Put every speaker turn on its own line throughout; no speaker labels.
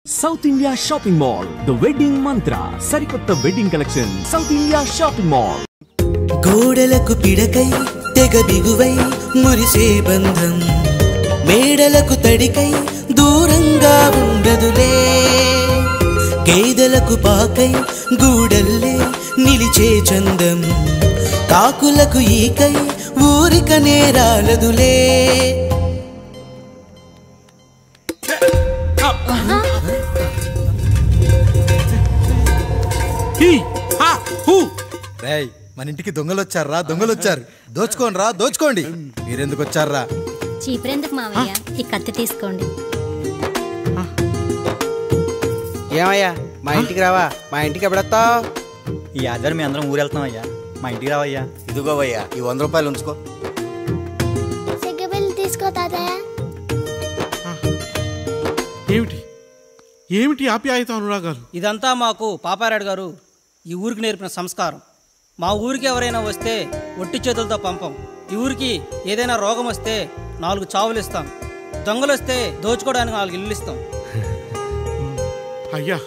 South India Shopping Mall, the wedding mantra. Sarikotta wedding collection. South India Shopping Mall.
గోడలకు పిడకై తెగ బిగువై మురిసే బంధం మేడలకు తడికై దూరంగా ఉండదులే గేదెలకు పాకై గూడల్లే నిలిచే చందం కాకులకు ఈకై ఊరిక నేరాలదులే
మన ఇంటికి దొంగలొచ్చారా దొంగలొచ్చారు దోచుకోండిరా దోచుకోండి మీరెందుకు వచ్చారా
చీపురెందుకు మావయ్య ఈ కత్తి తీసుకోండి
ఏమయ్యా మా ఇంటికి రావా మా ఇంటికి ఎప్పుడొస్తావు
ఈ ఆధారం మీ అందరం ఊరు వెళ్తామయ్యా మా ఇంటికి రావయ్యా
ఇదిగోవయ్యా ఈ 100 రూపాయలు ఉంచుకో
తీసుకో తాతయ్య
ఏమిటి ఏమిటి ఆప్యాయత అనురాగాలు
ఇదంతా మాకు పాపారాయుడు గారు ఈ ఊరికి నేర్పిన సంస్కారం మా ఊరికి ఎవరైనా వస్తే ఒట్టి చేతులతో పంపం ఈ ఊరికి ఏదైనా రోగం వస్తే 4 చావులు ఇస్తాం దొంగలు వస్తే దోచుకోవడానికి 4 ఇల్లు ఇస్తాం
అయ్యా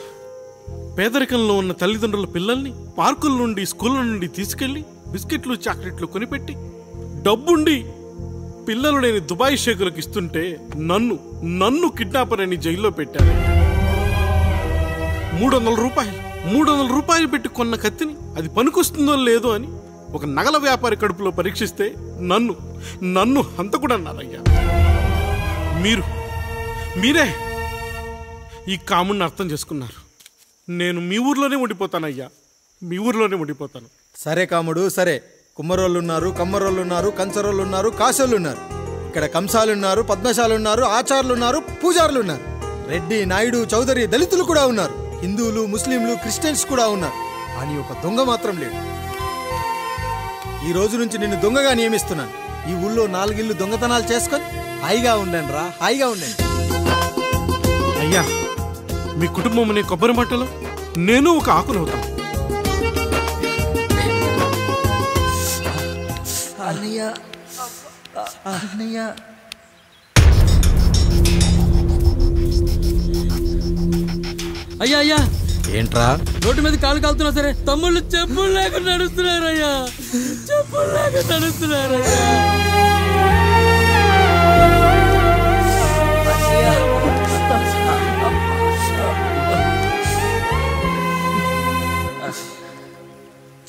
పేదరికంలో ఉన్న తల్లిదండ్రుల పిల్లల్ని పార్కుల నుండి స్కూళ్ళ నుండి తీసుకెళ్లి బిస్కెట్లు చాక్లెట్లు కొనిపెట్టి డబ్బుండి పిల్లలు లేని దుబాయ్ షేకులకు ఇస్తుంటే నన్ను కిడ్నాపర్ అని జైల్లో పెట్టారు 300 రూపాయలు పెట్టి కొన్న కత్తిని అది పనికొస్తుందో లేదో అని ఒక నగల వ్యాపారి కడుపులో పరీక్షిస్తే నన్ను హంతకుడు అన్నారయ్యా మీరే ఈ కాముడిని అర్థం చేసుకున్నారు నేను మీ ఊర్లోనే ఉండిపోతానయ్యా మీ ఊర్లోనే ఉండిపోతాను
సరే కాముడు సరే కుమ్మరోళ్ళున్నారు కమ్మరోళ్ళున్నారు కంచరోళ్ళున్నారు కాశోళ్ళున్నారు ఇక్కడ కంసాలున్నారు పద్మశాలున్నారు ఆచార్యులున్నారు పూజారులున్నారు రెడ్డి నాయుడు చౌదరి దళితులు కూడా ఉన్నారు హిందువులు ముస్లింలు క్రిస్టియన్స్ కూడా ఉన్నారు అని ఒక దొంగ మాత్రం లేడు ఈ రోజు నుంచి నిన్ను దొంగగా నియమిస్తున్నాను ఈ ఊళ్ళో 4 ఇళ్ళు దొంగతనాలు చేసుకొని హాయిగా ఉండండి రా హాయిగా ఉండండి
అయ్యా మీ కుటుంబం అనే కొబ్బరి మట్టలో నేను ఒక ఆకునవుతాను
అయ్యా అయ్యా
ఏంట్రా
రోడ్డు మీద కాలు కాలుతున్నా సరే తమ్ముళ్ళు చెప్పులు లేకుండా నడుస్తున్నారయ్యా చెప్పులు లేకుండా నడుస్తున్నారయ్యా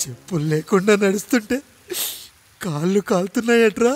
చెప్పులు లేకుండా నడుస్తుంటే కాళ్ళు కాలుతున్నాయట్రా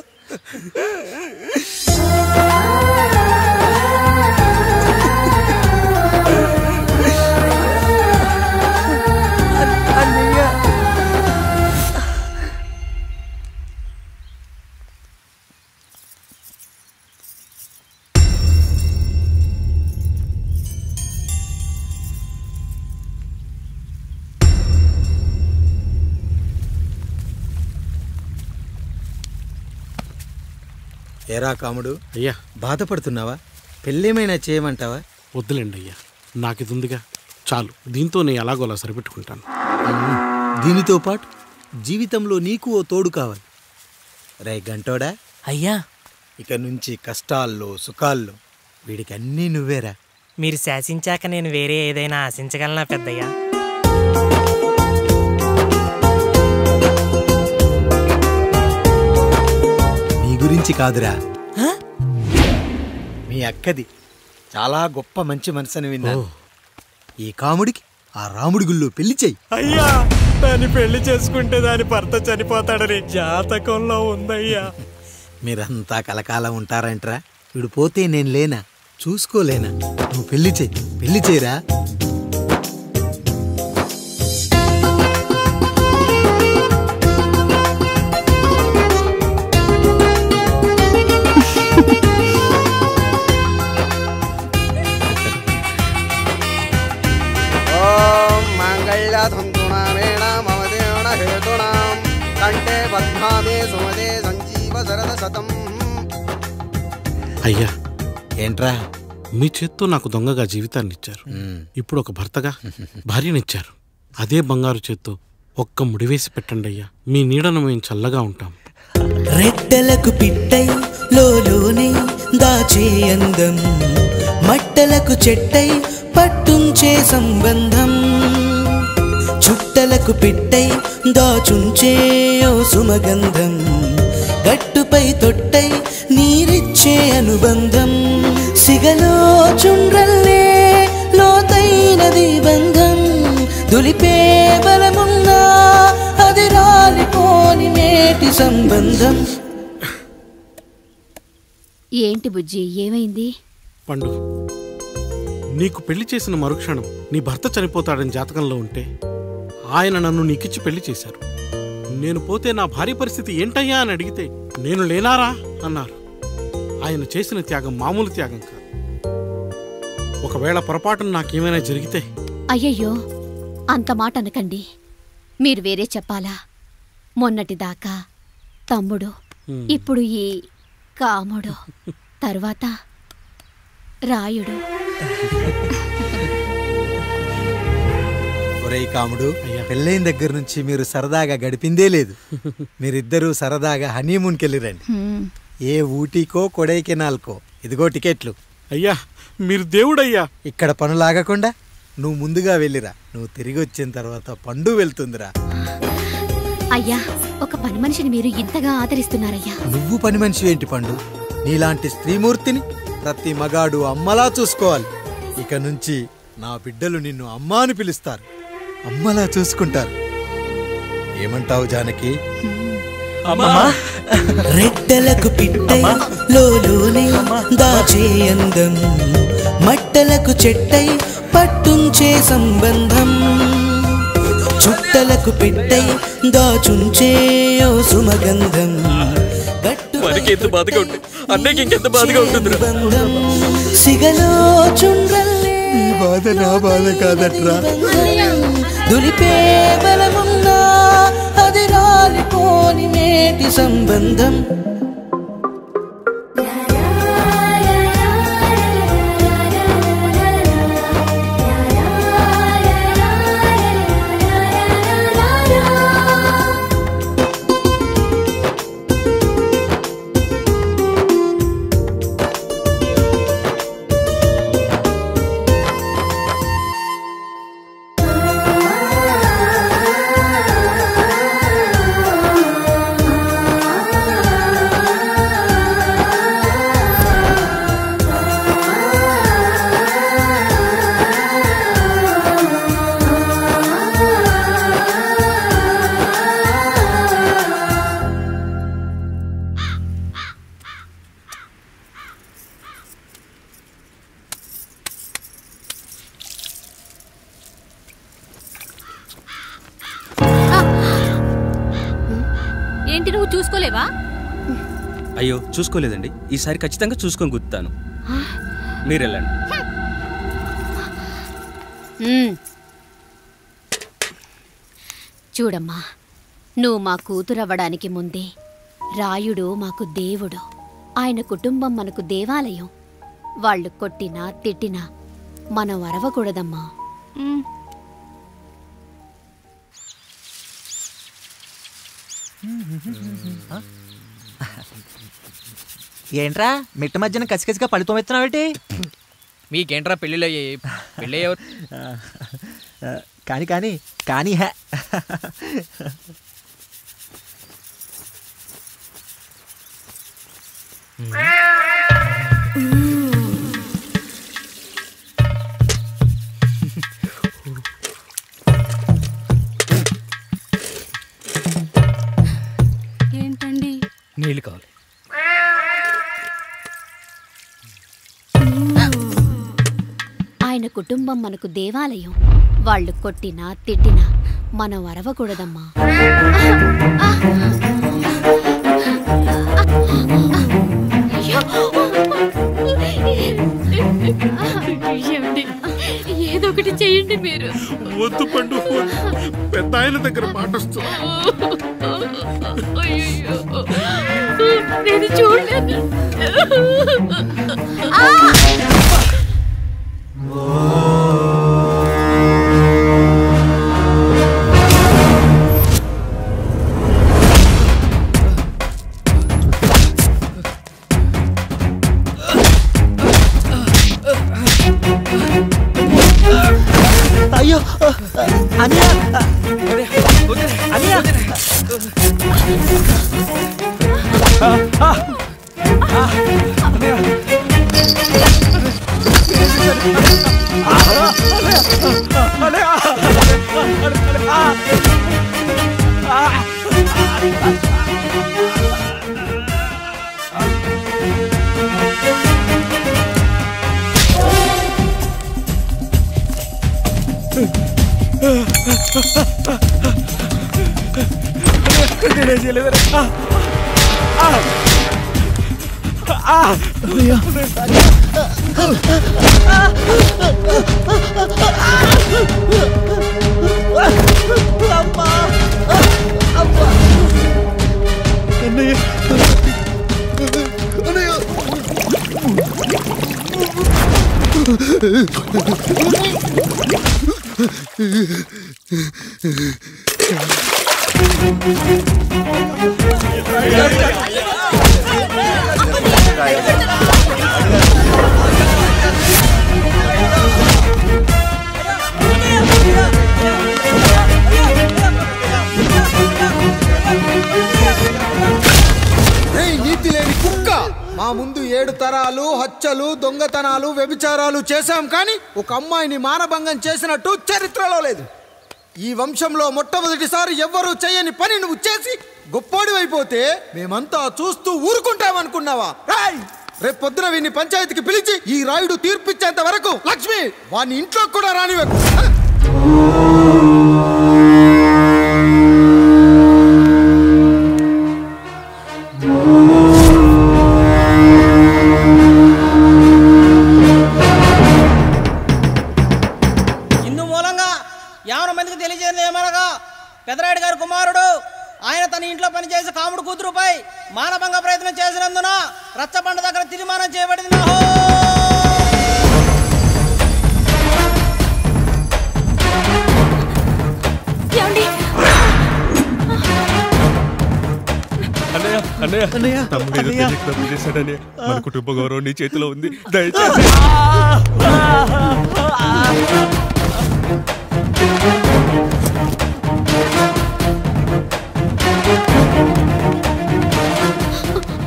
ఏరా కాముడు
అయ్యా
బాధపడుతున్నావా పెళ్ళేమైనా చేయమంటావా
వద్దులేండి అయ్యా నాకు ఇది ఉందిగా చాలు దీంతో నేను ఎలాగోలా సరిపెట్టుకుంటాను
దీనితో పాటు జీవితంలో నీకు ఓ తోడు కావాలి రే గంటోడా
అయ్యా
ఇక నుంచి కష్టాల్లో సుఖాల్లో వీడికి అన్నీ నువ్వేరా
మీరు శాసించాక నేను వేరే ఏదైనా ఆశించగలనా పెద్దయ్యా
గురించి కాదురా మీ అక్కది చాలా గొప్ప మంచి మనసుని విన్నాను ఈ కాముడికి ఆ రాముడి గుళ్ళో పెళ్లి చెయ్యి
అయ్యా దాన్ని పెళ్లి చేసుకుంటే దాని భర్త చనిపోతాడని జాతకంలో ఉందయ్యా
మీరంతా కలకాలం ఉంటారంటరా వీడు పోతే నేను లేనా చూసుకోలేనా నువ్వు పెళ్లి చెయ్యిరా
అయ్యా
ఏంట్రా
మీ చేత్తో నాకు దొంగగా జీవితాన్ని ఇచ్చారు ఇప్పుడు ఒక భర్తగా భార్యనిచ్చారు అదే బంగారు చేత్తో ఒక్క ముడివేసి పెట్టండి అయ్యా మీ నీడను మేము చల్లగా ఉంటాం
రెట్టలకు పిట్టై లోలోనే దాచే అందం మట్టలకు చెట్టై పట్టుంచే సంబంధం, చుట్టలకు పిట్టై దాచుంచే ఓ సుమగంధం, గట్టుపై తొట్టై నీరిచ్చే అనుబంధం, సిగలో చుండ్రల్లే లోతైనది బంధం, దులిపే బలమున్నా అది రాలిపోని మేటి సంబంధం.
ఏంటి బుజ్జి, ఏమైంది?
పండు, నీకు పెళ్లి చేసిన మరుక్షణం నీ భర్త చనిపోతాడని జాతకంలో ఉంటే ఆయన నన్ను నీకిచ్చి పెళ్లి చేశారు. నేను పోతే నా భార్య పరిస్థితి ఏంటయ్యా అని అడిగితే నేను లేనారా అన్నారు. ఆయన చేసిన త్యాగం మామూలు త్యాగం కాదు. ఒకవేళ పొరపాటున నాకేమైనా జరిగితే?
అయ్యయ్యో, అంత మాట అనకండి. మీరు వేరే చెప్పాలా? మొన్నటిదాకా తమ్ముడు, ఇప్పుడు ఈ కాముడు, తర్వాత రాయుడు.
ఒరేయ్ కాముడు, పెళ్ళైన దగ్గర నుంచి మీరు సరదాగా గడిపిందే లేదు. మీరిద్దరూ సరదాగా హనీమూన్కి వెళ్ళిరండి. ఏ ఊటీకో కొడైకెనాల్కో. ఇదిగో టికెట్లు.
అయ్యా, మీరు దేవుడయ్యా.
ఇక్కడ పనులాగకుండా నువ్వు ముందుగా వెళ్ళిరా. నువ్వు తిరిగి వచ్చిన తర్వాత పండు వెళ్తుందిరా.
అయ్యా, ఒక పని మనిషిని మీరు ఇంతగా ఆదరిస్తున్నారయ్యా.
నువ్వు పని మనిషి ఏంటి పండు? నీలాంటి స్త్రీమూర్తిని ప్రతి మగాడు అమ్మలా చూసుకోవాలి. ఇక నుంచి నా బిడ్డలు నిన్ను అమ్మా అని పిలుస్తారు, అమ్మలా చూసుకుంటారు. ఏమంటావు జానకి?
రెట్టలకు పిట్టై లోలోనే దాచే అందం, మట్టలకు చెట్టై పట్టుంచే సంబంధం, చుట్టలకు పిట్టై దాచుంచే ఓ సుమగంధం, సిగలో చుండ్రల్లే
ఈ బాధ నా బాధ కాదట్రా.
దులిపే బలమున్నా అది రాలిపోని మేటి సంబంధం.
ఏంటి, నువ్వు చూసుకోలేవా?
అయ్యో, చూసుకోలేదండి. ఈసారి ఖచ్చితంగా చూసుకొని గుర్తాను. మీరు వెళ్ళండి.
చూడమ్మా, నువ్వు మా కూతురవ్వడానికి ముందే రాయుడు మాకు దేవుడు. ఆయన కుటుంబం మనకు దేవాలయం. వాళ్ళు కొట్టినా తిట్టినా మనం అరవకూడదమ్మా.
ఏంట్రా మిట్ట మధ్యన కసికసిగా పడితోమెత్తున్నావేటి?
మీకేంట్రా పెళ్ళిలో పెళ్ళి ఎవరు?
కానీ కానీ కానీ హే
ఏంటండి?
నీళ్ళు కావాలి.
ఆయన కుటుంబం మనకు దేవాలయం. వాళ్ళు కొట్టినా తిట్టినా మనం అరవకూడదమ్మా. ఏదో ఒకటి చెయ్యండి మీరు.
వద్దు పండు, పెద్ద ఆయన దగ్గర మాటొస్తూ.
నేను చూడలేదు.
అయ్యో అన్నయ్య అన్నయ్య
నీతి లేని కుక్క, మా ముందు 7 తరాలు హత్యలు దొంగతనాలు వ్యభిచారాలు చేశాం, కానీ ఒక అమ్మాయిని మానభంగం చేసినట్టు చరిత్రలో లేదు. ఈ వంశంలో మొట్టమొదటిసారి ఎవ్వరూ చేయని పని నువ్వు చేసి గొప్పోడివైపోతే మేమంతా చూస్తూ ఊరుకుంటామనుకున్నావా? రేపు పొద్దున వీడిని పంచాయతీకి పిలిచి ఈ రాయుడు తీర్పిచ్చేంత వరకు లక్ష్మి వాడిని ఇంట్లో కూడా రానివ్వకు.
పెదరాయుడు గారి కుమారుడు ఆయన తన ఇంట్లో పనిచేసే కాముడు కూతురుపై మానభంగ ప్రయత్నం చేసినందున రచ్చబండ దగ్గర తీర్మానం చేయబడింది.
తప్పు చేశాడని మన కుటుంబ గౌరవం నీ చేతిలో ఉంది, దయచేసి.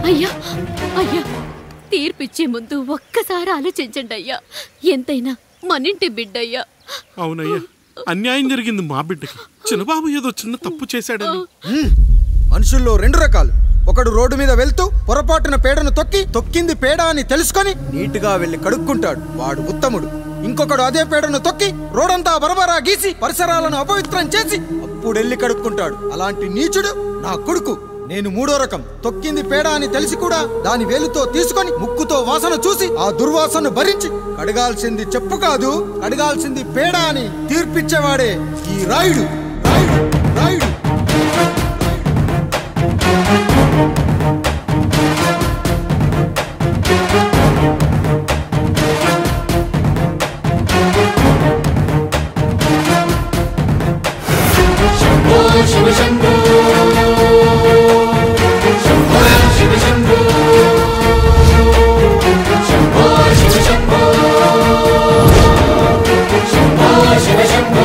అయ్యా అయ్యా, తీర్పిచ్చే ముందు ఒక్కసారి ఆలోచించండి అయ్యా. ఎంతైనా మనింటి బిడ్డయ్యా.
అవునయ్యా, అన్యాయం జరిగింది మా బిడ్డకి. చిన్నబాబు ఏదో చిన్న తప్పు చేశాడని.
మనుషుల్లో 2 రకాలు. ఒకడు రోడ్డు మీద వెళ్తూ పొరపాటున పేడను తొక్కింది పేడ అని తెలుసుకొని నీట్గా వెళ్లి కడుక్కుంటాడు, వాడు ఉత్తముడు. ఇంకొకడు అదే పేడను తొక్కి రోడంతా బరబరా గీసి పరిసరాలను అపవిత్రం చేసి అప్పుడెళ్ళి కడుక్కుంటాడు. అలాంటి నీచుడు నా కొడుకు. నేను 3వ రకం. తొక్కింది పేడ అని తెలిసి కూడా దాని వేలుతో తీసుకొని ముక్కుతో వాసన చూసి ఆ దుర్వాసనను భరించి కడగాల్సింది చెప్పు కాదు, కడగాల్సింది పేడ అని తీర్పిచ్చేవాడే ఈ రాయుడు. రాయుడు రాయుడు
శివ శంభో శంభో శివ శంభో శంభో శివ శంభో శంభో శివ శంభో.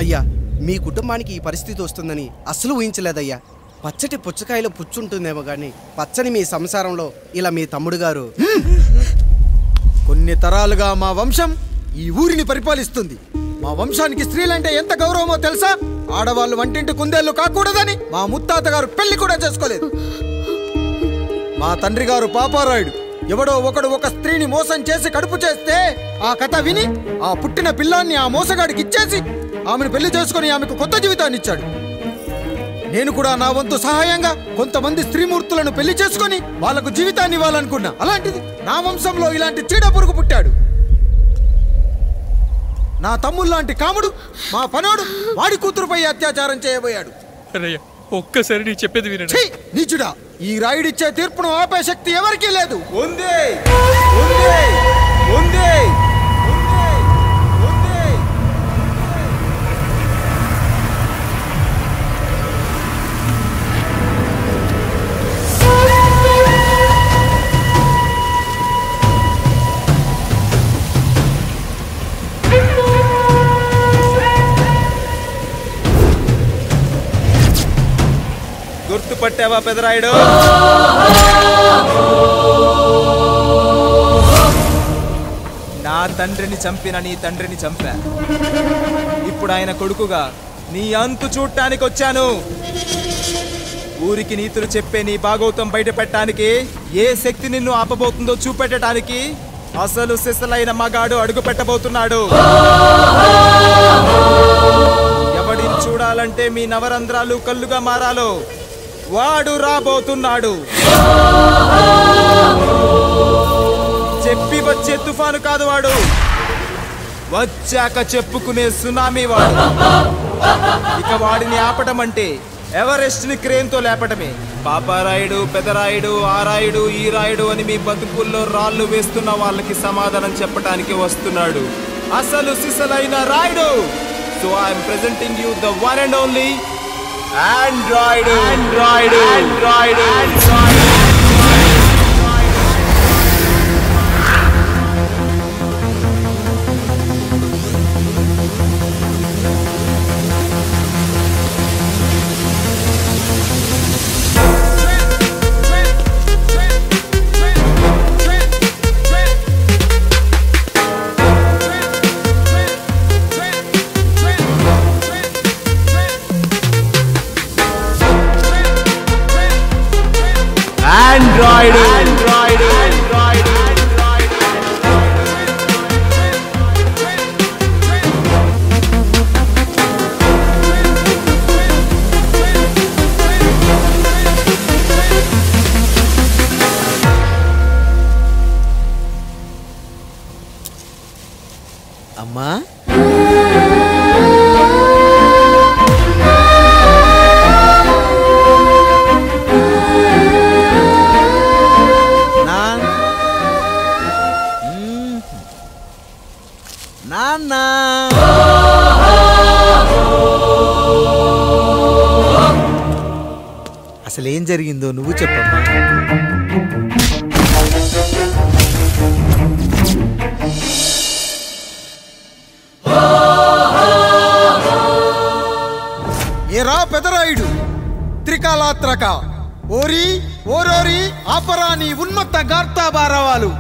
అయ్యా, మీ కుటుంబానికి ఈ పరిస్థితి వస్తుందని అస్సలు ఊహించలేదయ్యా. పచ్చటి పుచ్చకాయలో పుచ్చుంటుందేమో కానీ పచ్చని మీ సంసారంలో ఇలా మీ తమ్ముడు గారు.
కొన్ని తరాలుగా మా వంశం ఈ ఊరిని పరిపాలిస్తుంది. మా వంశానికి స్త్రీలంటే ఎంత గౌరవమో తెలుసా? ఆడవాళ్ళు వంటింటి కుందేళ్లు కాకూడదని మా ముత్తాత గారు పెళ్లి కూడా చేసుకోలేదు. మా తండ్రి గారు పాపారాయుడు ఎవడో ఒకడు ఒక స్త్రీని మోసం చేసి కడుపు చేస్తే ఆ కథ విని ఆ పుట్టిన పిల్లాన్ని ఆ మోసగాడికి ఇచ్చేసి ఆమెను పెళ్లి చేసుకుని ఆమెకు కొత్త జీవితాన్ని ఇచ్చాడు. నేను కూడా నా వంతు సహాయంగా కొంతమంది స్త్రీమూర్తులను పెళ్లి చేసుకుని వాళ్లకు జీవితాన్ని ఇవ్వాలనుకున్నా. అలాంటిది నా వంశంలో ఇలాంటి చీడ పురుగు పుట్టాడు. నా తమ్ముళ్ళలాంటి కాముడు మా పనోడు వాడి కూతురుపై అత్యాచారం చేయబోయాడు.
ఒక్కసారి నీ చెప్పేది వినండి.
నీచుడా, ఈ రాయుడిచ్చే తీర్పును ఆపే శక్తి ఎవరికీ లేదు.
గుర్తుపట్టావా పెదరాయుడు? నా తండ్రిని చంపిన నీ తండ్రిని చంపా. ఇప్పుడు ఆయన కొడుకుగా నీ అంతు చూడటానికి వచ్చాను. ఊరికి నీతులు చెప్పే నీ భాగవతం బయట పెట్టడానికి, ఏ శక్తి నిన్ను ఆపబోతుందో చూపెట్టడానికి అసలు సిసలైన మగాడు అడుగు పెట్టబోతున్నాడు. ఎవడిని చూడాలంటే మీ నవరంధ్రాలు కళ్ళుగా మారాలో వాడు రాబోతున్నాడు. చెప్పి వచ్చే తుఫాను కాదు వాడు, వచ్చాక చెప్పుకునే సునామీ వాడు. ఇక వాడిని ఆపటం అంటే ఎవరెస్ట్ ని క్రేన్ తో లేపటమే. పాపారాయుడు, పెదరాయుడు, ఆరాయుడు, ఈ రాయుడు అని మీ బతుకుల్లో రాళ్ళు వేస్తున్న వాళ్ళకి సమాధానం చెప్పడానికి వస్తున్నాడు అసలు సిసలైన Rayudu. So I'm presenting you the one and only Android. Android Android Android. Android, Android, Android, Android.
అమ్మా అసలు ఏం జరిగిందో నువ్వు చెప్పమ్మా. ఏరా పెదరాయుడు, త్రికాలాత్రక ఓరి ఓరోరి ఆపరాని ఉన్మత్త గార్తాబారవాలు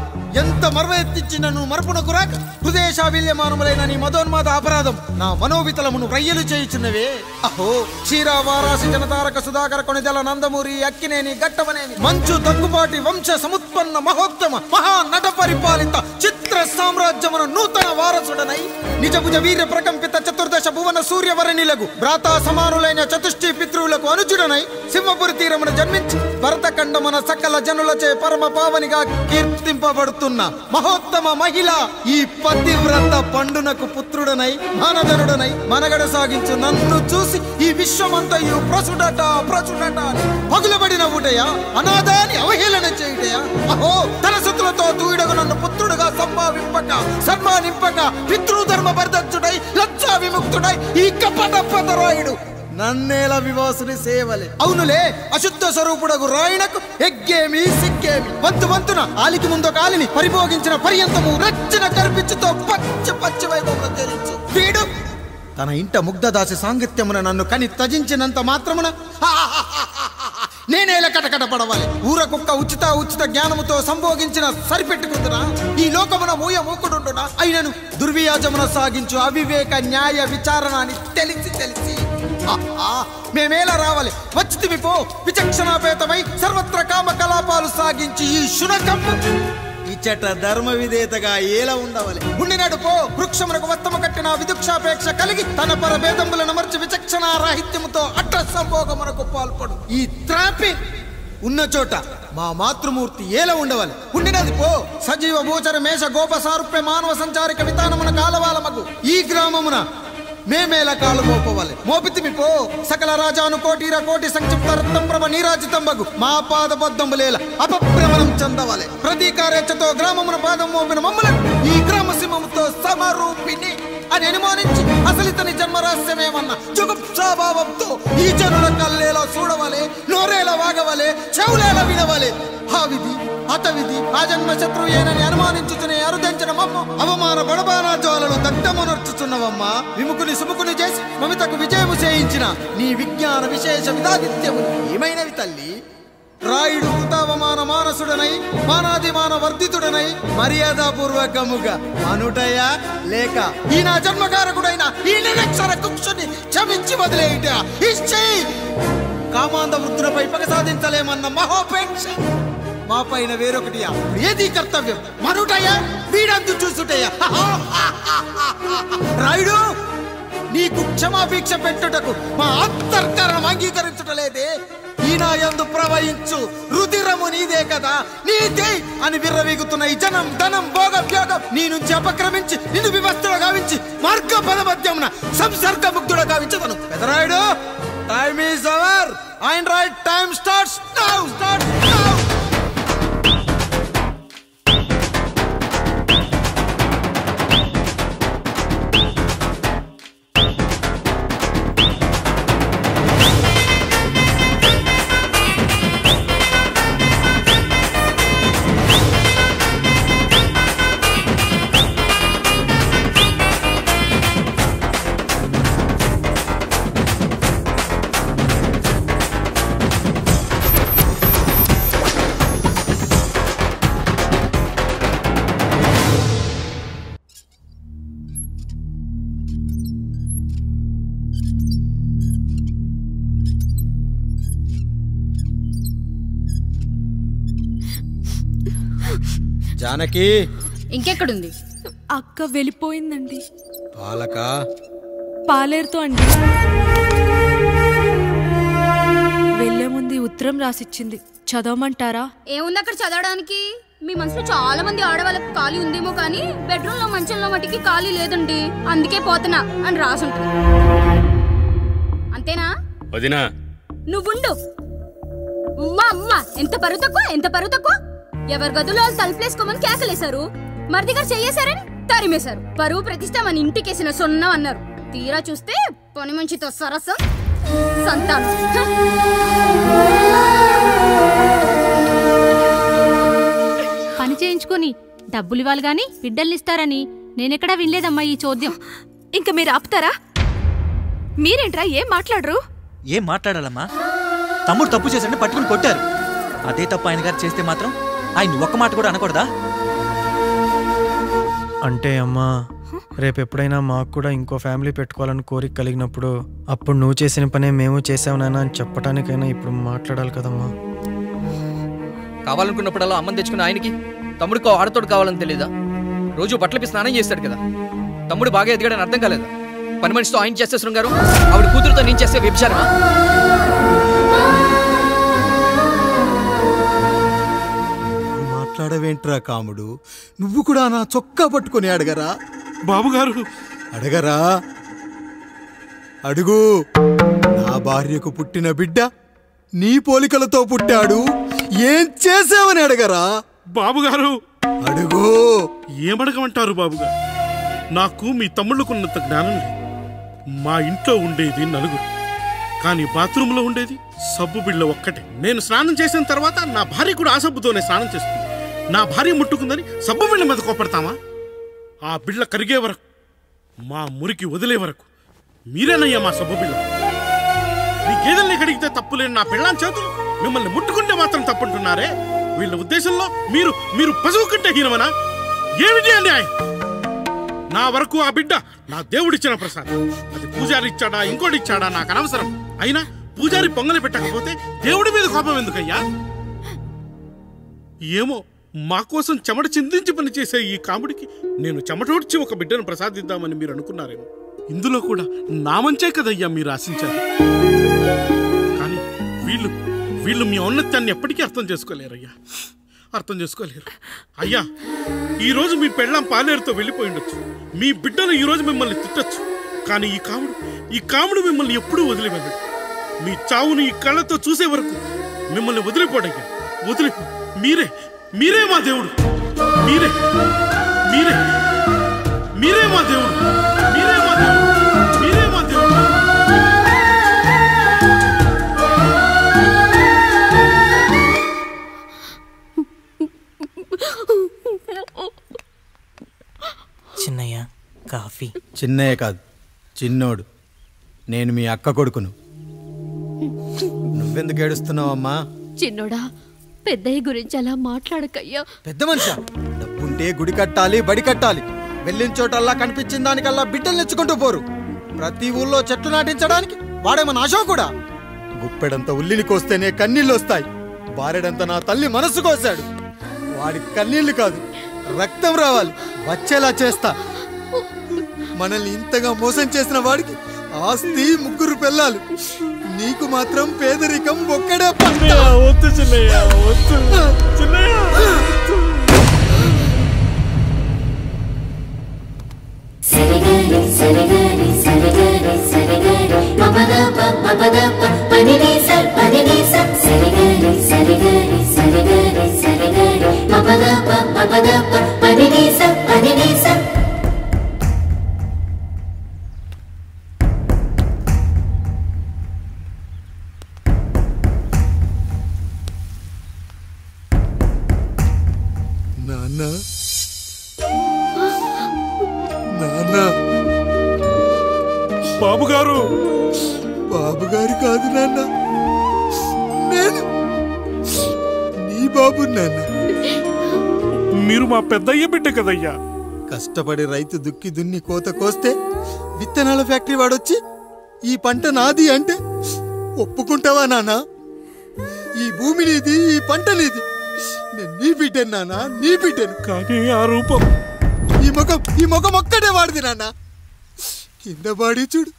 ఎంత మర్వెత్తించినను మరపునకు రాక హృదయశావిల్యమానములైన నీ మదోన్మాద అపరాధం నా మనోవితలమును రయ్యలు చేయుచున్నవే. అహో క్షీర వారాసి జనతారక సుధాకర కొనిదల నందమూరి అక్కినేని గట్టవనేని మంచు దగ్గుబాటి వంశ సముత్పన్న మహోత్తమ మహా నట పరిపాలిత చిత్ర సామ్రాజ్యమున నూతన వారసుడనై నిజభుజ వీర్య ప్రకంపిత చతుర్దశ భువన సూర్యవరణిలకు భ్రాతా సమానులైన చతుష్టి పితృవులకు అనుజుడనై సింహపురి తీరమున జన్మించి భరతఖండమున సకల జనులచే పరమ పావనిగా కీర్తింపబడుతున్న మహోత్తమ మహిళ ఈ పతివ్రత పండునకు పుత్రుడనై మానధనుడనై మనగడ సాగించు నన్ను చూసి ఈ విశ్వమంతయు ప్రసుడట ప్రసుడట పగులబడిన ఊటయా, అనాథాన్ని అవహేళన చేయుటయా. అహో తలసతులతో దూడగు నన్ను పుత్రుడుగా సంభావింపక సన్మానింపక పితృధర్మ బర్ధచ్చుడై లజ్జా విముక్తుడై ఈ కపట పెదరాయుడు నన్నేల వివాసుని సేవలే. అవునులే, అశుద్ధ స్వరూపుడగు రాయణకు ఎగ్గేమి సిగ్గేమి. వంతు వంతున ఆలికి ముందు కాలిని పరిభోగించిన పర్యంతము రచ్చన కర్పించుతో పచ్చి పచ్చి వైభవం తెరించు వీడు తన ఇంట ముగ్ధదాసి సాంగత్యమున నన్ను కని త్యజించినంత మాత్రమున నేనేలా కటకట పడవాలి. ఊర కుక్క ఉచిత ఉచిత జ్ఞానముతో సంభోగించిన సరిపెట్టుకుంటున్నా ఈ లోకమున మూయ మూకుడుండునా అయినను దుర్వ్యాజమున సాగించు అవివేక న్యాయ విచారణ అని తెలిసి తెలిసి మేమేలా రావాలి. వచ్చితివి పో విచక్షణాపేతమై సర్వత్ర కామ కలాపాలు సాగించి ఈ శునకమ్మ ఇచ్చట ధర్మ విధేతగా ఏలా ఉండవాలి. ఉండినాడు పో వృక్షమునకు వత్తము కట్టిన విదుక్షాపేక్ష కలిగి తన పరభేదములను మర్చి విచక్షణ రాహిత్యముతో అట్ట సంభోగమునకు పాల్పడు ఈ త్రాపి ఉన్న చోట మా మాతృమూర్తి ఏలా ఉండవాలి. ఉండినది పో సజీవ భూచర మేష గోప సారూప్య మానవ సంచారిక విధానమున కాలవాలమగు ఈ గ్రామమున మేమేలా కాలు మోపవాలి. మోపితిమి పో సకల రాజాను కోటిర కోటి సంక్షిప్త రత్నప్రభ నీరాజితంబగు మా పాదబద్ధములేల అపభ్రమణం చెందవాలి. ప్రతీకారేచ్ఛతో గ్రామమున పాదం మోపిన మమ్మలను ఈ గ్రామ సింహముతో సమరూపిణి అని అనుమానించి అసలు ఇతని జన్మరహస్యమేమన్న జుగుప్సాభావంతో ఈ జనుల కల్లేలా చూడవలే, నోరేలా వాగవలే, చెవులేలా వినవలే. ఆ విధి హతవిధి ఆ జన్మ శత్రువు ఏనని అనుమానించుతునే అరుదించిన మమ్మ అవమాన బడబానా జ్వాలలు దగ్ధమునర్చుచున్నవమ్మ. విముకుని సుముకుని చేసి మమితకు విజయము చేయించిన నీ విజ్ఞాన విశేష విధాదిత్యములు ఏమైనవి తల్లి? రాయుడు కృతావమాన మానసుడనై మానాదిమాన వర్ధితుడనై మర్యాదాపూర్వకముగా అనుటయా లేక ఈ నా జన్మకారకుడైన ఈ నిరక్షర కుక్షుని క్షమించి వదిలేయుట ఇచ్చి కామాంధ వృద్ధులపై పగ సాధించలేమన్న మహోపేక్ష మా పైన వేరొకటి ఏది కర్తవ్యం? మనుటయా వీడందు చూసుటయా? రాయుడు నీకు క్షమాభిక్ష పెట్టుటకు మా అంతర్కరణం అంగీకరించుటలేదే. ఈనాయందు ప్రవహించు రుధిరము నీదే కదా, నీదే అని విర్రవీగుతున్న ఈ జనం ధనం భోగభ్యోగం నీ నుంచి అపక్రమించి నిన్ను వివస్థలో గావించి మార్గ పదమధ్యమున సంసర్గ ముగ్ధుడ గావించదను. Pedarayudu time is over and right time starts now. Janaki
ఇంకెక్కడుంది?
అక్క వెళ్ళిపోయిందండి.
పాలక
పాలేరుతో అండి. వెళ్లే ముందు ఉత్తరం రాసిచ్చింది, చదవమంటారా?
ఏముంది అక్కడ చదవడానికి? మీ మనసులో చాలా మంది ఆడవాళ్ళకి ఖాళీ ఉందేమో కానీ బెడ్రూమ్ లో మంచంలో మట్టికి ఖాళీ లేదండి, అందుకే పోతున్నా అని రాసుంటుంది. అంతేనా
వదినా?
నువ్వుండు. ఎంత పరువు తక్కువ, ఎంత పరువు తక్కువ. ఎవరి గదులో తలుపులేసుకోమని కేకలేశారు, మరిదిగారు చెయ్యేశారని తరిమేశారు. పరువు ప్రతిష్ట మన ఇంటికేసిన సొన్నం అన్నారు. తీరా చూస్తే పని మంచితో సరసం సంతానం.
పని చేయించుకొని డబ్బులు ఇవ్వాలి గాని బిడ్డల్నిస్తారని నేనెక్కడా వినలేదమ్మా ఈ చోద్యం.
ఇంకా మీరు ఆపుతారా? మీరేంట్రా ఏం మాట్లాడరు?
ఏం మాట్లాడాలమ్మా? తమ్ముడు తప్పు చేశాడని పట్టుకుని కొట్టారు. అదే తప్పు ఆయన గారు చేస్తే మాత్రం ఆయన ఒక్క మాట కూడా అనకూడదా?
అంటే అమ్మా, రేపు ఎప్పుడైనా మాకు కూడా ఇంకో ఫ్యామిలీ పెట్టుకోవాలని కోరిక కలిగినప్పుడు అప్పుడు నువ్వు చేసిన పనే మేము చేసావునానా అని చెప్పడానికైనా ఇప్పుడు మాట్లాడాలి కదమ్మా.
కావాలనుకున్నప్పుడల్లా అమ్మని తెచ్చుకున్న ఆయనకి తమ్ముడికో ఆడతోడు కావాలని తెలీదా? రోజు బట్టలపి స్నానం చేస్తాడు కదా. తమ్ముడు బాగా ఎదిగాడని అర్థం కాలేదా? పని మనిషితో ఆయన చేస్తే శృంగారం, ఆవిడ కూతురుతో నేను చేస్తే వ్యభిచారమా?
మాట్లాడవేంట్రా కాముడు? నువ్వు కూడా నా చొక్కా పట్టుకొని అడగరా?
బాబుగారు
అడగరా? అడుగు. నా భార్యకు పుట్టిన బిడ్డ నీ పోలికలతో పుట్టాడు, ఏం చేసావని అడగరా?
బాబుగారు
అడుగు.
ఏమడగమంటారు బాబుగారు? నాకు మీ తమ్ముళ్ళకున్నంత జ్ఞానం లేదు. మా ఇంట్లో ఉండేది నలుగురు, కానీ బాత్రూంలో ఉండేది సబ్బు బిళ్ళ ఒక్కటే. నేను స్నానం చేసిన తర్వాత నా భార్య కూడా ఆ సబ్బుతోనే స్నానం చేస్తుంది. నా భార్య ముట్టుకుందని సబ్బు బిళ్ళ మీద కోపడతామా? ఆ బిళ్ళ కరిగే వరకు, మా మురికి వదిలే వరకు మీరేనయ్యా మా సబ్బు బిళ్ళ. మీ గేదెల్ని కడిగితే తప్పులేని నా పిల్లని చేతులు మిమ్మల్ని ముట్టుకుంటే మాత్రం తప్పుంటున్నారే. వీళ్ళ ఉద్దేశంలో మీరు మీరు పశువు కంటే హీనమనా? ఏమిటి అన్యాయం? నా వరకు ఆ బిడ్డ నా దేవుడిచ్చిన ప్రసాదం. అది పూజారి ఇచ్చాడా ఇంకోటి ఇచ్చాడా నాకు అనవసరం. అయినా పూజారి పొంగలి పెట్టకపోతే దేవుడి మీద కోపం ఎందుకయ్యా? ఏమో, మా కోసం చెమట చిందించి పనిచేసే ఈ కాముడికి నేను చెమటోడ్చి ఒక బిడ్డను ప్రసాదిద్దామని మీరు అనుకున్నారేమో. ఇందులో కూడా నా మంచే కదయ్యా మీరు ఆశించారు. కానీ వీళ్ళు మీ ఔన్నత్యాన్ని ఎప్పటికీ అర్థం చేసుకోలేరయ్యా, అర్థం చేసుకోలేరు. అయ్యా, ఈరోజు మీ పెళ్ళాం పాలేరుతో వెళ్ళిపోయి ఉండొచ్చు, మీ బిడ్డలు ఈరోజు మిమ్మల్ని తిట్టచ్చు. కానీ ఈ కాముడు మిమ్మల్ని ఎప్పుడూ వదిలి వెళ్ళడు. మీ చావును ఈ కళ్ళతో చూసే వరకు మిమ్మల్ని వదిలిపోడయ్యా, వదిలిపో. మీరే మా దేవుడు, మీరే మా దేవుడు, మీరే.
చిన్నయ్య కాదు, చిన్నోడు. నేను మీ అక్క కొడుకును. నువ్వెందుకు ఏడుస్తున్నావమ్మా?
చిన్నోడా, పెద్దయ్య గురించి అలా మాట్లాడకయ్యా.
పెద్ద మనిషి డబ్బుంటే గుడి కట్టాలి, బడి కట్టాలి. వెళ్ళిన చోటల్లా కనిపించిన దానికల్లా బిడ్డలు నెచ్చుకుంటూ పోరు. ప్రతి ఊళ్ళో చెట్లు నాటించడానికి వాడేమో ఆశ కూడా. గుప్పెడంత ఉల్లిని కోస్తేనే కన్నీళ్ళు వస్తాయి. బారెడంత నా తల్లి మనసు కోసాడు. వాడి కన్నీళ్లు కాదు, రక్తం రావాలి, వచ్చేలా చేస్తా. మనల్ని ఇంతగా మోసం చేసిన వాడికి ఆస్తి 3 పిల్లలు, నీకు మాత్రం పేదరికం ఒక్కడే.
వద్దు చిన్నయ్య, వద్దు చిన్నయ్య.
నాన్న, నాన్న.
బాబుగారు.
బాబుగారు కాదు నాన్న, నేను నీ బాబు నాన్న.
మీరు మా పెద్దయ్య బిడ్డ కదయ్యా.
కష్టపడి రైతు దుక్కి దున్ని కోత కోస్తే విత్తనాల ఫ్యాక్టరీ వాడొచ్చి ఈ పంట నాది అంటే ఒప్పుకుంటావా నాన్న? ఈ భూమి నీది, ఈ పంట నీది. నేను నీ బిడ్డను నాన్న, నీ బిడ్డను.
కానీ ఆ రూపం,
ఈ ముఖం ఒక్కడే వాడిది నాన్న. కింద బాడీ చూడు,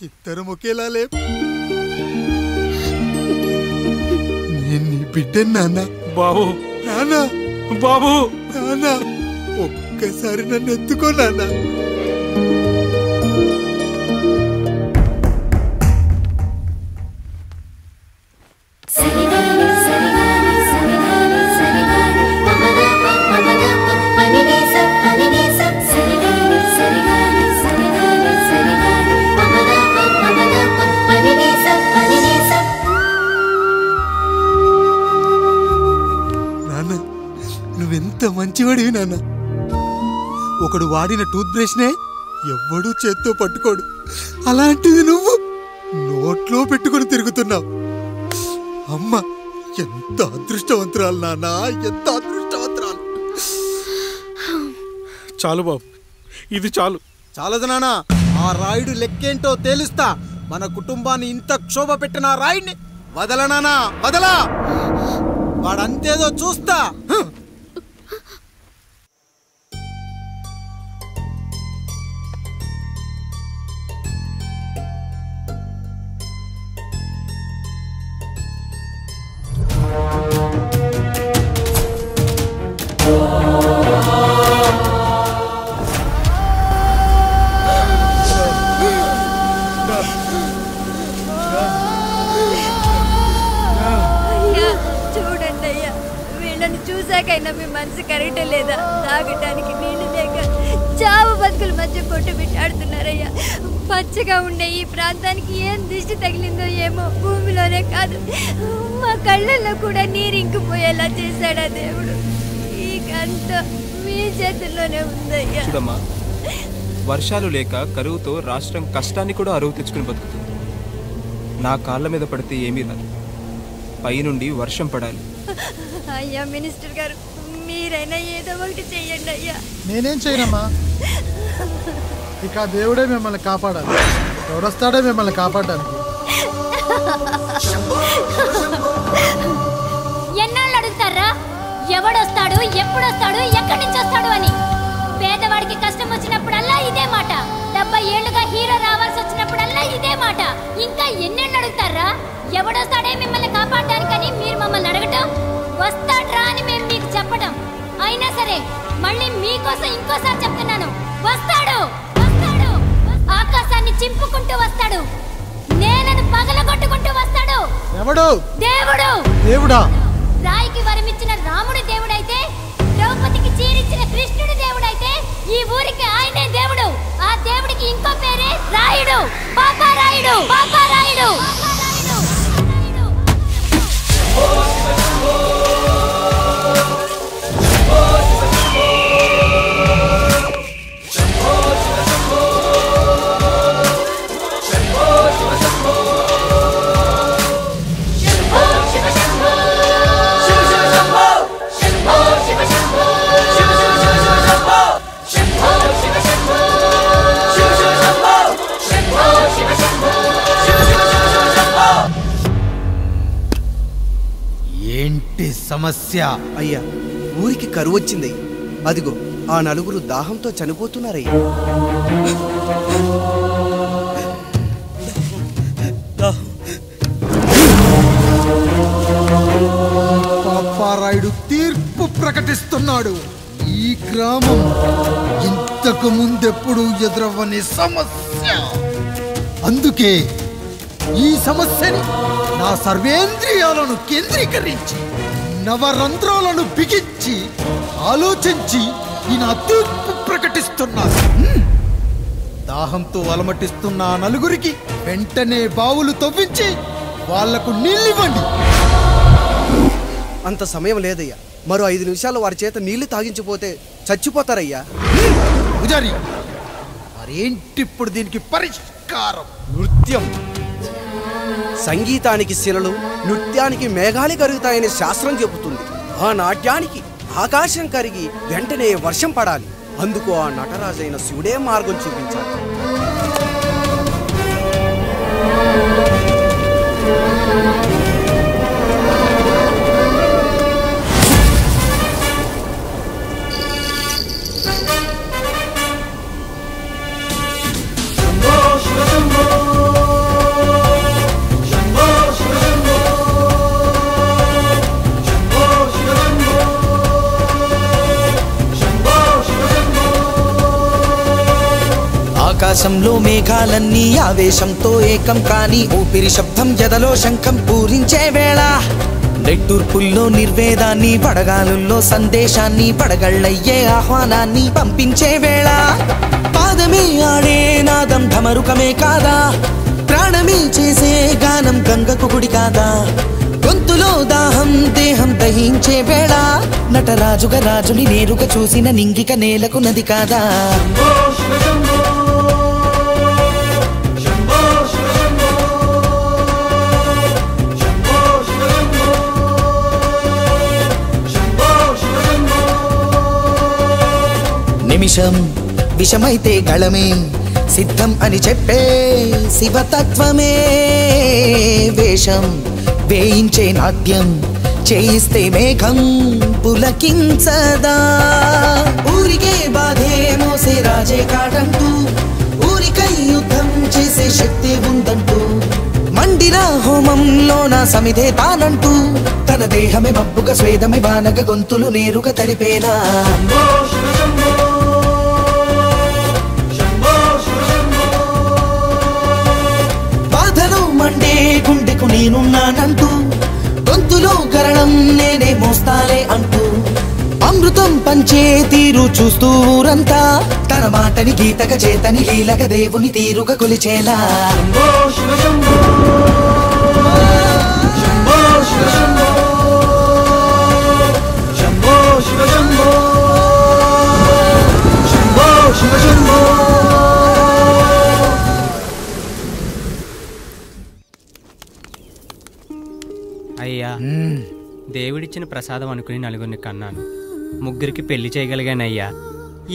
ఇద్దరు ఒకేలా లేవు. నేను నీ బిడ్డను నాన్న.
బాబు,
నాన్న,
బాబు,
నాన్న, ఒక్కసారి నన్ను ఎత్తుకో నాన్న. నువ్వెంత మంచివాడివి నాన్న. ఒకడు వాడిన టూత్ బ్రష్నే ఎవ్వడూ చేత్తో పట్టుకోడు. అలాంటిది నువ్వు నోట్లో పెట్టుకుని తిరుగుతున్నావు. అమ్మ ఎంత అదృష్టవంతురాలు నాన్న, ఎంత అదృష్టవంతురాలు.
చాలు బాబు, ఇది చాలు.
చాలదు నాన్న, ఆ రాయుడు లెక్కేంటో తేలుస్తా. మన కుటుంబాన్ని ఇంత క్షోభ పెట్టిన ఆ రాయుడిని వదలనానా, వదలా. వాడంతేదో చూస్తా.
చూడండి అయ్యా, వీళ్ళని చూసాకైనా మీ మనసు కరెక్ట్ లేదా? తాగటానికి నీళ్లు లేక చావు బతుకుల మధ్య కొట్టు పెట్టాడుతున్నారయ్యా. పచ్చగా ఉండే ఈ ప్రాంతానికి ఏం దిష్టి తగిలిందో ఏమో. భూమిలోనే కాదు, మా కళ్ళల్లో కూడా నీరు ఇంకిపోయేలా చేశాడా దేవుడు. ఈ గంట మీ చేతుల్లోనే ఉందయ్యా.
చూడమ్మా, వర్షాలు లేక కరువుతో రాష్ట్రం కష్టాన్ని కూడా అరువు తెచ్చుకుని బతుకుతుంది. నా కాళ్ళ మీద పడితే ఏమీ రాదు, పైనుండి వర్షం పడాలి.
అయ్యా మినిస్టర్ గారు, మీరైనా ఏదో ఒకటి చెయ్యండి అయ్యా.
నేనేం చేయనమ్మా, ఇక దేవుడే మిమ్మల్ని కాపాడాలి. ఎవడొస్తాడే మిమ్మల్ని కాపాడడానికి?
ఎన్నాళ్ళు అడుగుతారా ఎవడొస్తాడు, ఎప్పుడొస్తాడు, ఎక్కడి నుంచి వస్తాడు అని? పేదవాడికి కష్టం వచ్చినప్పుడల్లా ఇదే మాట. 70 ఏళ్లుగా హీరో రావాల్సి వచ్చినప్పుడల్లా ఇదే మాట. ఇంకా ఎన్నెళ్ళు అడుగుతారా ఎవడొస్తాడే మిమ్మల్ని కాపాడడానికని? మీరు మమ్మల్ని అడగటం, వస్తాడ్రా అని మేము మీకు చెప్పడం. అయినా సరే మళ్ళీ మీకోసం ఇంకోసారి చెప్తున్నాను, వస్తాడు, వస్తాడు. ఆకాశాన్ని చింపుకుంటూ వస్తాడు, నేలను పగలగొట్టుకుంటూ వస్తాడు.
ఎవడు?
దేవుడు.
దేవుడా?
రాయికి వరమిచ్చిన రాముడు దేవుడైతే, ద్రౌపదికి చీరిచ్చిన కృష్ణుడు దేవుడైతే, ఈ ఊరికి ఆయనే దేవుడు. ఆ దేవుడికి ఇంకో పేరే రాయుడు, పాపారాయుడు, పాపారాయుడు.
శంభో
సమస్య.
అయ్యా, ఊరికి కరువు వచ్చింది. అదిగో ఆ నలుగురు దాహంతో చనిపోతున్నారయ్యా.
పాపారాయుడు తీర్పు ప్రకటిస్తున్నాడు. ఈ గ్రామం ఇంతకు ముందెప్పుడు ఎదురవ్వని సమస్య. అందుకే ఈ సమస్యని నా సర్వేంద్రియాలను కేంద్రీకరించి నవరంధ్రాలను బిగించి ఆలోచించి ఈ నా తీర్పు ప్రకటిస్తున్నాను. దాహంతో అలమటిస్తున్న ఆ నలుగురికి వెంటనే బావులు తవ్వించి వాళ్లకు నీళ్ళివ్వండి.
అంత సమయం లేదయ్యా. మరో 5 నిమిషాలు వారి చేత నీళ్లు తాగించిపోతే చచ్చిపోతారయ్యా.
పూజారి, మరేంటిప్పుడు దీనికి పరిష్కారం?
నృత్యం. సంగీతానికి శిలలు, నృత్యానికి మేఘాలు కరుగుతాయని శాస్త్రం చెబుతుంది. ఆ నాట్యానికి ఆకాశం కరిగి వెంటనే వర్షం పడాలి. అందుకు ఆ నటరాజైన శివుడే మార్గం చూపించాలి.
ఆకాశంలో మేఘాలన్నీ ఆవేశంతో ఏకం కాని ఊపిరి శబ్దం ఎదలో శంఖం పూరించే వేళ, నెట్టూర్పుల్లో నిర్వేదాన్ని పడగాలుల్లో సందేశాన్ని పడగళ్ళయ్యే ఆహ్వానాన్ని పంపించే వేళ, పాదమే ఆడే నాదం ఢమరుకమే కాదా, ప్రాణమే చేసే గానం గంగకు గుడి కాదా, గొంతులో దాహం దేహం దహించే వేళ, నటరాజుగా రాజుని నేరుగా చూసిన నింగిక నేలకు నది కాదా. నిమిషం విషమైతే గళమే సిద్ధం అని చెప్పే శివతత్వమే, వేషం వేయించే నాట్యం చేయిస్తే మేఘం పులకించదా, ఊరికే బాధే మోసే రాజే కాడంటూ ఊరికై యుద్ధం చేసే శక్తి ఉందంటూ, మండిన హోమంలో నా సమిధే తానంటూ తన దేహమే మబ్బుగా స్వేదమే వానగ గొంతులు నేరుగా తడిపేనా. మండే గుండెకు నేనున్నానంటూ గొంతులో గరణం నేనే మోస్తాలే అంటూ, అమృతం పంచే తీరు చూస్తూ ఊరంతా తన మాటని గీతక చేతని లీలక దేవుని తీరుగా కొలిచేలా.
అయ్యా, దేవుడిచ్చిన ప్రసాదం అనుకుని నలుగురిని కన్నాను, ముగ్గురికి పెళ్లి చేయగలిగానయ్యా.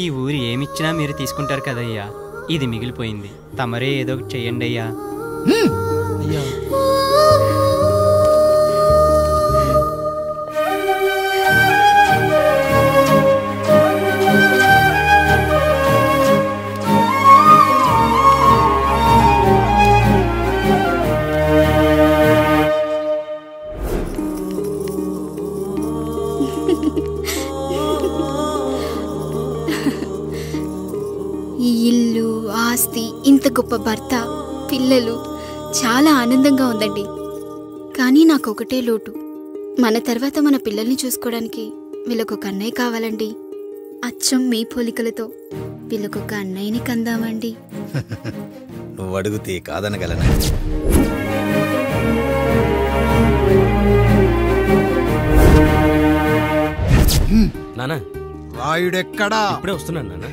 ఈ ఊరు ఏమిచ్చినా మీరు తీసుకుంటారు కదయ్యా, ఇది మిగిలిపోయింది, తమరే ఏదో ఒకటి చెయ్యండి అయ్యా.
ఈ ఇల్లు, ఆస్తి, ఇంత గొప్ప భర్త, పిల్లలు, చాలా ఆనందంగా ఉందండి. కానీ నాకు ఒకటే లోటు, మన తర్వాత మన పిల్లల్ని చూసుకోవడానికి వీళ్ళకొక అన్నయ్య కావాలండి. అచ్చం మీ పోలికలతో వీళ్ళకొక అన్నయ్యని కందామండి.
నువ్వు అడిగితే కాదనగలనా?
నానా,
రాయుడెక్కడా?
ఇప్పుడే వస్తున్నాను నాన్న.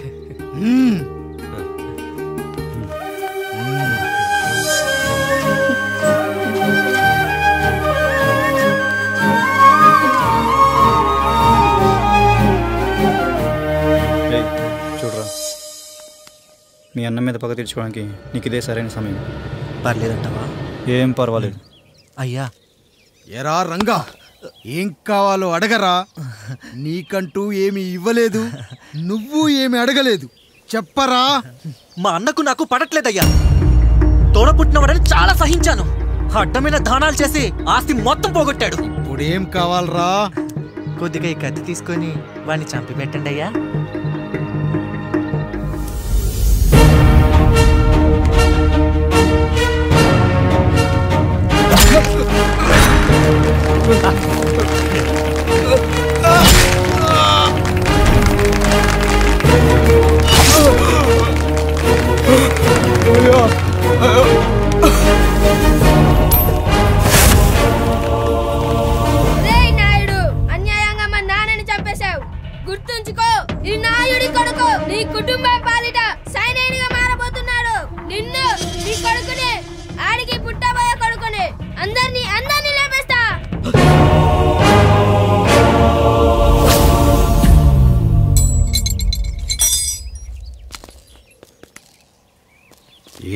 చూడరా, మీ అన్న మీద పగ తీర్చుకోవడానికి నీకు ఇదే సరైన సమయం.
పర్లేదంటావా?
ఏం పర్వాలేదు.
అయ్యా,
ఎరా రంగా, ఏం కావాలో అడగరా. నీకంటూ ఏమి ఇవ్వలేదు, నువ్వు ఏమి అడగలేదు. చెప్పరా.
మా అన్నకు నాకు పడట్లేదయ్యా. తోడపుట్టినవాడని చాలా సహించాను. అడ్డమైన దానాలు చేసి ఆస్తి మొత్తం పోగొట్టాడు.
ఇప్పుడేం కావాలరా.
కొద్దిగా ఈ కత్తి తీసుకొని వాడిని చంపి పెట్టండి అయ్యా.
నాయుడు, అన్యాయంగా మా నాన్నని చంపేశావు. గుర్తుంచుకో, ఈ నాయుడి కొడుకు నీ కుటుంబం పాలిట సైనికుడిగా మారబోతున్నాడు. నిన్ను, నీ కొడుకుని, ఆడికి పుట్టబోయే కొడుకుని అందరినీ లేపేస్తా.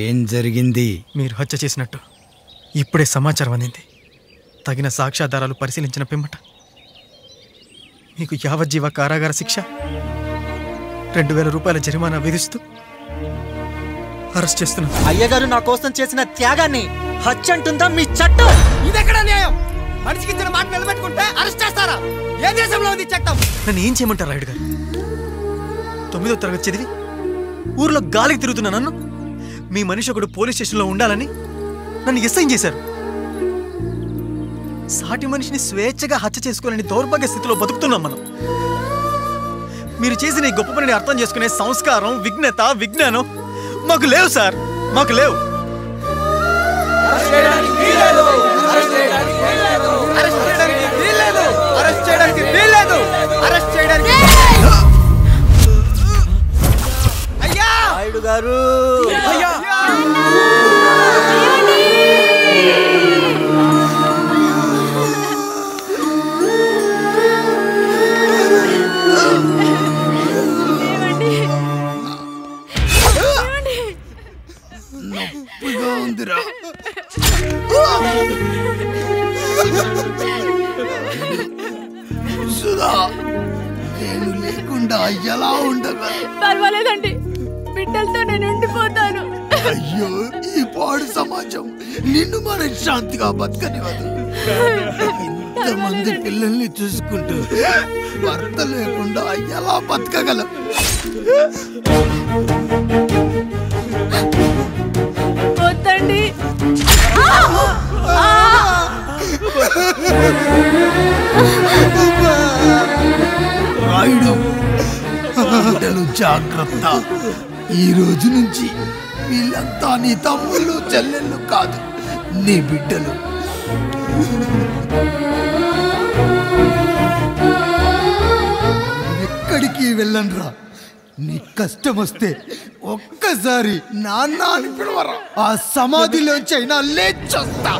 ఏం జరిగింది?
మీరు హత్య చేసినట్టు ఇప్పుడే సమాచారం అందింది. తగిన సాక్ష్యాధారాలు పరిశీలించిన పిమ్మట మీకు యావజ్జీవ కారాగార శిక్ష, 2000 రూపాయల జరిమానా విధిస్తూ అరెస్ట్ చేస్తున్నాం.
అయ్యగారు నా కోసం చేసిన త్యాగాన్ని హత్య అంటుందా మీ చట్టం?
ఇదెక్కడ న్యాయం? మనిషికి ఇచ్చిన మాట నిలబెట్టుకుంటే అరెస్ట్ చేస్తారా? ఏ దేశంలో ఉంది చట్టం?
నన్ను ఏం చేయమంటారు రాయుడు గారు? 9వ తరగతి చదివి ఊర్లో గాలికి తిరుగుతున్నా నన్ను మీ మనిషి ఒకడు పోలీస్ స్టేషన్లో ఉండాలని నన్ను ఎస్ఐన్ చేశారు. సాటి మనిషిని స్వేచ్ఛగా హత్య చేసుకోవాలని దౌర్భాగ్య స్థితిలో బతుకుతున్నాం మనం. మీరు చేసిన ఈ గొప్ప పనిని అర్థం చేసుకునే సంస్కారం, విజ్ఞత, విజ్ఞానం మాకు లేవు సార్, మాకు లేవు.
నాయుడు గారు,
నొప్పిగా ఉందిరా. సుధా, నేను లేకుండా ఎలా ఉండగలను?
పర్వాలేదండి, బిడ్డలతో నేను ఉండిపోతాను.
అయ్యో, ఈ పాడు సమాజం నిన్ను మనశ్శాంతిగా బతకనివ్వదు. ఇంతమంది పిల్లల్ని చూసుకుంటూ భర్త లేకుండా ఎలా బతకగలం?
వద్దండి.
రాయుడు, బిడ్డలు జాగ్రత్త. ఈ రోజు నుంచి వీళ్ళంతా నీ తమ్ముళ్ళు చెల్లెళ్ళు కాదు, నీ బిడ్డలు. ఎక్కడికి వెళ్ళనురా. నీ కష్టం వస్తే ఒక్కసారి నాన్న అని పిలవరా. ఆ సమాధిలోంచి అయినా లేచొస్తా.